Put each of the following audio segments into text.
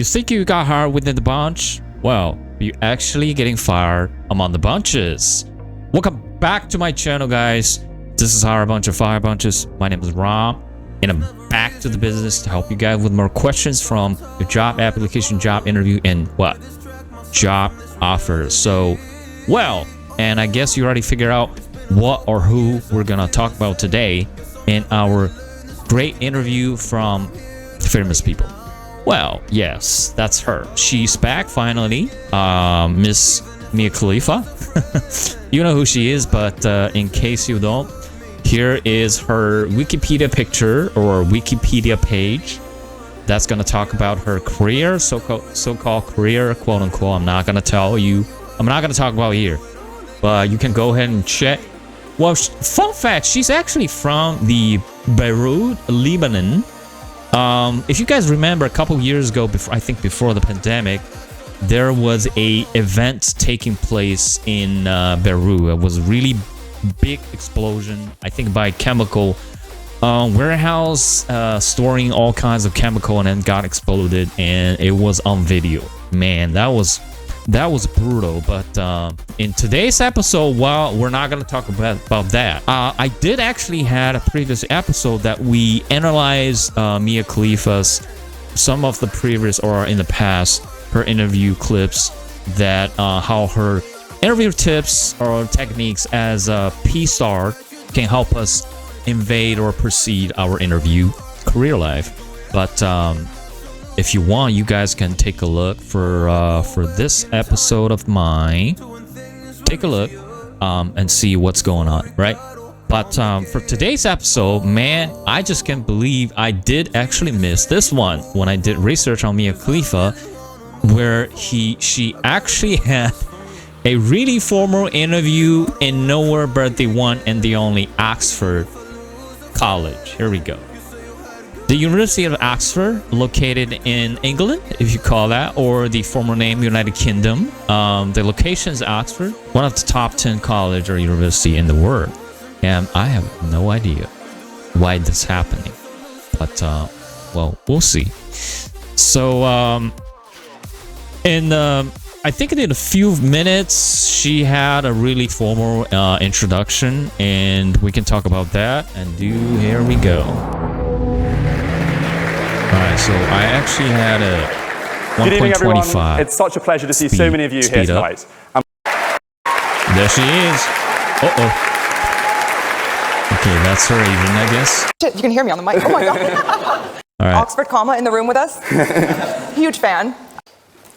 You think you got hired within the bunch? Well, you're actually getting fired among the bunches. Welcome back to my channel, guys. This is Hire a Bunch of Fire Bunches. My name is Ram, and I'm back to the business to help you guys with more questions from your job application, job interview, and what? Job offers. So, well, and I guess you already figured out what or who we're gonna talk about today in our great interview from famous people. Well, yes, that's her. She's back finally, Miss Mia Khalifa. You know who she is, but in case you don't, here is her Wikipedia picture or Wikipedia page that's gonna talk about her career, so-called career, quote unquote. I'm not gonna talk about here, but you can go ahead and check. Well, fun fact, she's actually from the Beirut, Lebanon. If you guys remember, a couple years ago, before the pandemic, there was a event taking place in Beirut. It was a really big explosion, I think, by chemical warehouse storing all kinds of chemical, and then got exploded, and it was on video. Man, that was brutal. But in today's episode, well, we're not gonna talk about that. I did actually had a previous episode that we analyzed Mia Khalifa's some of the previous or in the past her interview clips, that how her interview tips or techniques as a P-star can help us invade or proceed our interview career life. But if you want, you guys can take a look for this episode of mine. Take a look and see what's going on, right? But for today's episode, man, I just can't believe I did actually miss this one when I did research on Mia Khalifa, where she actually had a really formal interview in nowhere but the one and the only Oxford College. Here we go. The University of Oxford, located in England, if you call that, or the former name United Kingdom. The location is Oxford, one of the top 10 college or university in the world. And I have no idea why this is happening. But, well, we'll see. So, I think in a few minutes, she had a really formal introduction, and we can talk about that. And here we go. Alright, so I actually had a 1.25. Good evening, everyone. It's such a pleasure to see so many of you here tonight. There she is. Uh-oh. Okay, that's her evening, I guess. Shit, you can hear me on the mic. Oh my god. All right. Oxford comma in the room with us. Huge fan.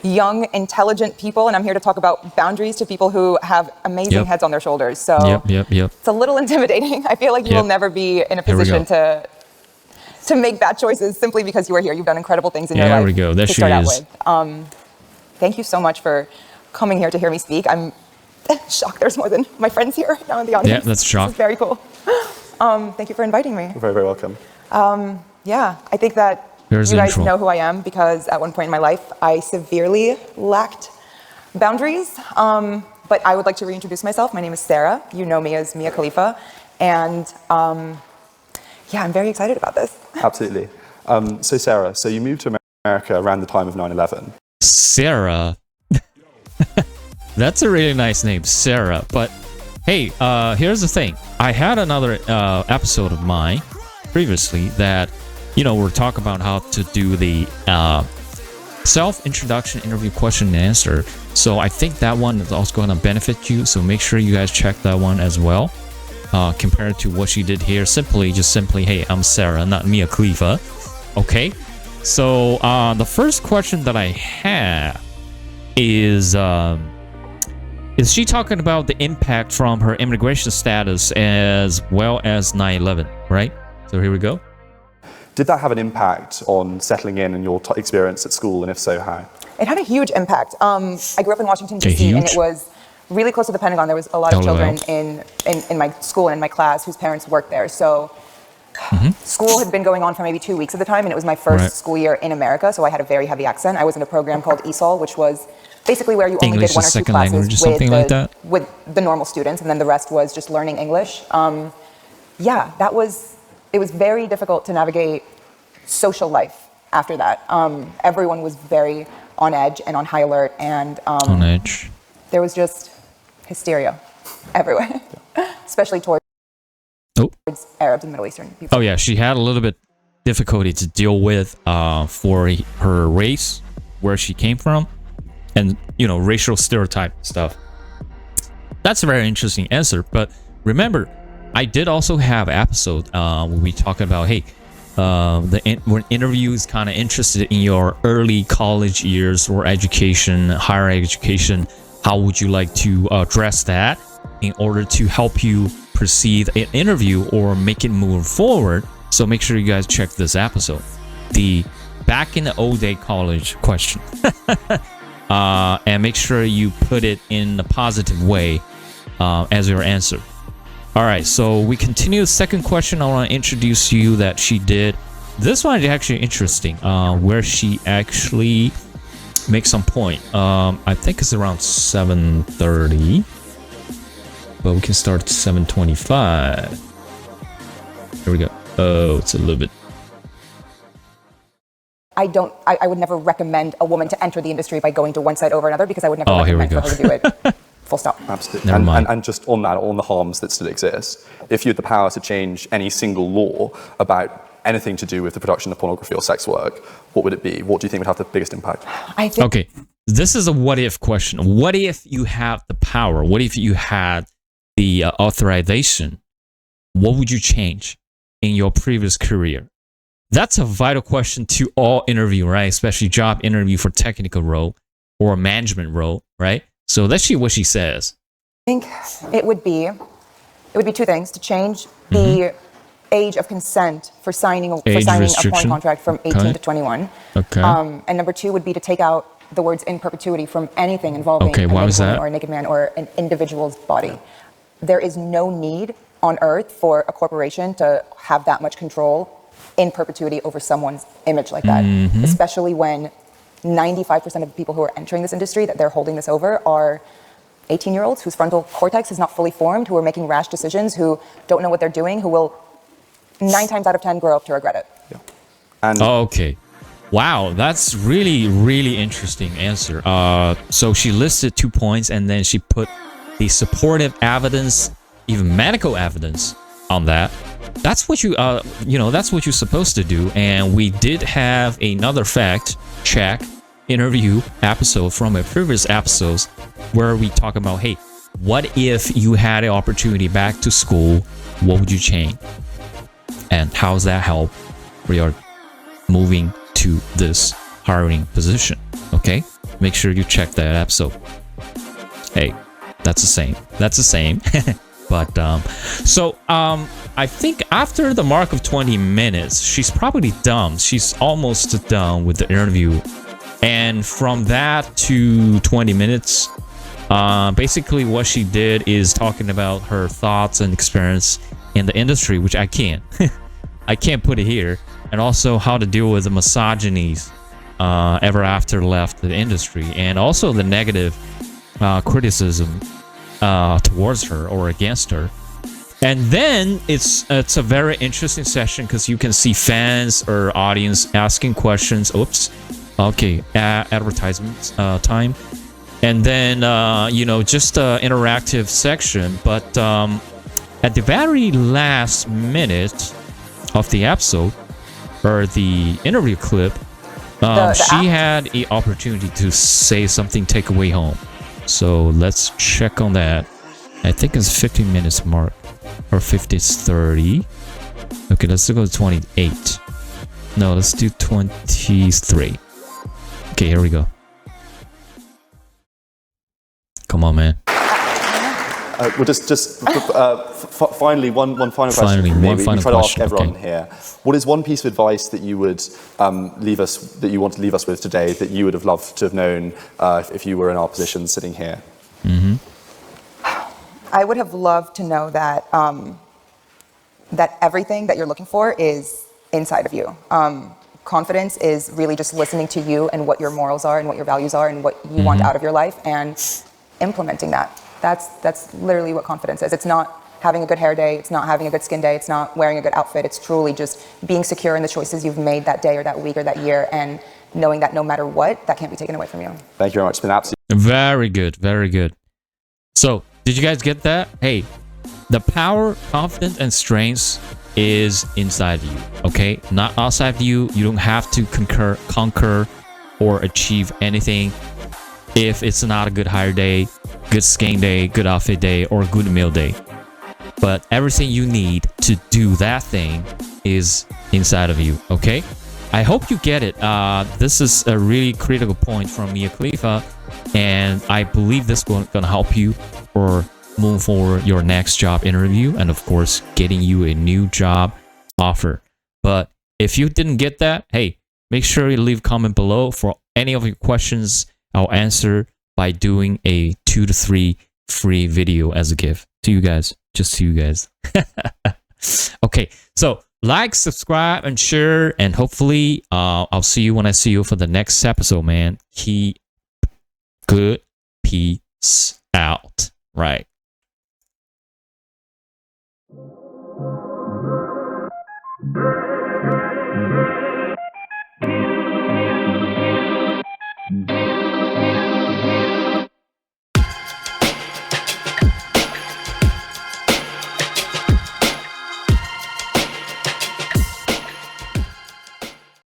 Young, intelligent people, and I'm here to talk about boundaries to people who have amazing heads on their shoulders. So yep. It's a little intimidating. I feel like you will never be in a position to make bad choices simply because you are here. You've done incredible things in your life. There we go. There she is. Thank you so much for coming here to hear me speak. I'm shocked there's more than my friends here now in the audience. Yeah, that's shocked. This is very cool. Thank you for inviting me. You're very, very welcome. Yeah, I think that you guys know who I am because at one point in my life, I severely lacked boundaries. But I would like to reintroduce myself. My name is Sarah. You know me as Mia Khalifa. And yeah, I'm very excited about this. Absolutely. So Sarah, so you moved to America around the time of 9/11. Sarah. That's a really nice name, Sarah. But hey, here's the thing. I had another episode of mine previously that, you know, we're talking about how to do the self-introduction interview question and answer. So I think that one is also going to benefit you. So make sure you guys check that one as well. Compared to what she did here, simply, hey, I'm Sarah, not Mia Khalifa. Okay. So the first question that I have is she talking about the impact from her immigration status as well as 9/11, right? So here we go. Did that have an impact on settling in and your experience at school, and if so, how? It had a huge impact. I grew up in Washington, D.C., and it was really close to the Pentagon. There was a lot of children in my school and in my class whose parents worked there. So school had been going on for maybe 2 weeks at the time, and it was my first school year in America, so I had a very heavy accent. I was in a program called ESOL, which was basically where you only did one or two classes with the normal students, and then the rest was just learning English. Yeah, it was very difficult to navigate social life after that. Everyone was very on edge and on high alert, and on edge. There was just hysteria everywhere, especially towards Arabs and Middle Eastern people. Oh yeah, she had a little bit difficulty to deal with for her race, where she came from, and racial stereotype stuff. That's a very interesting answer. But remember, I did also have an episode where we talk about, hey, when interview is kind of interested in your early college years or education, higher education, how would you like to address that in order to help you proceed an interview or make it move forward? So make sure you guys check this episode, the back in the old day college question. And make sure you put it in a positive way as your answer. All right, so we continue the second question. I want to introduce you that she did. This one is actually interesting, where she actually makes some point. I think it's around 7:30, but we can start at 7:25. Here we go. Oh, it's a little bit. I would never recommend a woman to enter the industry by going to one side over another, because I would never recommend for her to do it. Full stop. Absolutely. Never mind. And just on that, on the harms that still exist, if you had the power to change any single law about anything to do with the production of pornography or sex work, what would it be? What do you think would have the biggest impact? Okay, this is a what if question. What if you have the power? What if you had the authorization? What would you change in your previous career? That's a vital question to all interview, right? Especially job interview for technical role or management role, right? So let's see what she says. I think it would be two things: to change the age of consent for signing a porn contract from 18 to 21. Okay. And number two would be to take out the words in perpetuity from anything involving a naked woman or a naked man or an individual's body. There is no need on earth for a corporation to have that much control in perpetuity over someone's image like that, especially when 95% of the people who are entering this industry that they're holding this over are 18-year-olds whose frontal cortex is not fully formed, who are making rash decisions, who don't know what they're doing, who will 9 times out of 10 grow up to regret it. Yeah. And okay. Wow, that's really, really interesting answer. So she listed 2 points, and then she put the supportive evidence, even medical evidence on that. That's what you, that's what you're supposed to do. And we did have another fact check interview episode from a previous episodes where we talk about, hey, what if you had an opportunity back to school? What would you change? And how does that help for your moving to this hiring position? Okay, make sure you check that episode. Hey, that's the same. That's the same. But I think after the mark of 20 minutes, she's probably done. She's almost done with the interview. And from that to 20 minutes, basically what she did is talking about her thoughts and experience in the industry, which I can't. I can't put it here. And also how to deal with the misogynies ever after left the industry. And also the negative criticism towards her or against her. And then it's a very interesting session because you can see fans or audience asking questions. Oops. Okay, advertisement time. And then, just an interactive section. But at the very last minute of the episode, or the interview clip, she had an opportunity to say something, take away home. So let's check on that. I think it's 15 minutes mark. Or 50-30. Okay, let's go to 28. No, let's do 23. Okay, here we go. Come on, man. Well, finally, one final question. Finally, one final try to ask question. everyone Okay. here. What is one piece of advice that you would that you want to leave us with today that you would have loved to have known if you were in our position sitting here? I would have loved to know that that everything that you're looking for is inside of you. Confidence is really just listening to you and what your morals are and what your values are and what you want out of your life and implementing that. That's literally what confidence is. It's not having a good hair day. It's not having a good skin day. It's not wearing a good outfit. It's truly just being secure in the choices you've made that day or that week or that year, and knowing that no matter what, that can't be taken away from you. Thank you very much. It's been absolutely Very good. Very good. So, did you guys get that? Hey, the power, confidence, and strength is inside you, okay? Not outside of you. You don't have to conquer or achieve anything if it's not a good hair day, good skin day, good outfit day, or good meal day. But everything you need to do that thing is inside of you, okay? I hope you get it. This is a really critical point from Mia Khalifa, and I believe this will gonna help you for moving forward your next job interview, and of course getting you a new job offer. But if you didn't get that, hey, make sure you leave a comment below. For any of your questions, I'll answer by doing a 2 to 3 free video as a gift to you guys, just to you guys. Okay, so like, subscribe, and share, and hopefully I'll see you when I see you for the next episode, man. Keep good. Peace out. Right.